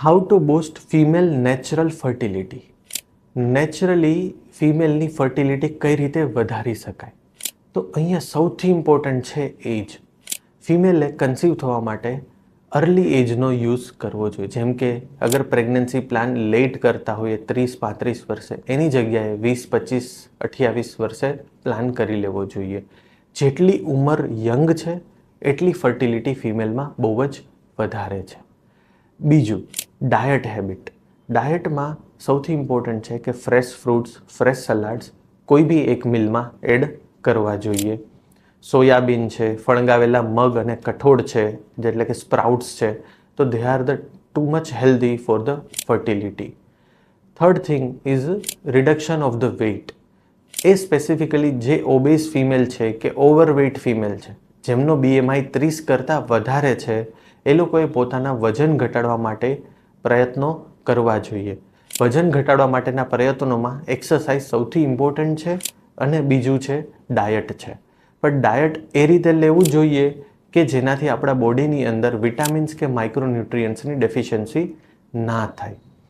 How to boost female natural fertility. Naturally ફિમેલની fertility કઈ રીતે વધારી શકાય? તો અહીંયા સૌથી ઇમ્પોર્ટન્ટ છે એજ. ફિમેલે કન્સીવ થવા માટે અર્લી એજનો યુઝ કરવો જોઈએ. જેમ કે અગર પ્રેગ્નન્સી પ્લાન લેટ કરતા હોઈએ 30-35 વર્ષે, એની જગ્યાએ 20-25-28 વર્ષે પ્લાન કરી લેવો જોઈએ. જેટલી ઉંમર યંગ છે એટલી ફર્ટિલિટી ફિમેલમાં બહુ જ વધારે છે. બીજું, ડાયટ હેબિટ. ડાયટમાં સૌથી ઇમ્પોર્ટન્ટ છે કે ફ્રેશ ફ્રૂટ્સ, ફ્રેશ સલાડ્સ કોઈ બી એક મિલમાં એડ કરવા જોઈએ. સોયાબીન છે, ફણગાવેલા મગ અને કઠોળ છે, એટલે કે સ્પ્રાઉટ્સ છે, તો they are the too much healthy for the fertility. Third thing is reduction of the weight. એ સ્પેસિફિકલી જે ઓબેસ ફિમેલ છે કે ઓવરવેઇટ ફિમેલ છે, જેમનો BMI 30 કરતાં વધારે છે, એ લોકોએ પોતાના વજન ઘટાડવા માટે પ્રયત્નો કરવા જોઈએ. વજન ઘટાડવા માટેના પ્રયત્નોમાં એક્સરસાઇઝ સૌથી ઇમ્પોર્ટન્ટ છે અને બીજું છે ડાયટ છે. પણ ડાયટ એ રીતે લેવું જોઈએ કે જેનાથી આપણા બોડીની અંદર વિટામિન્સ કે માઇક્રોન્યુટ્રિયન્ટ્સની ડેફિશિયન્સી ના થાય.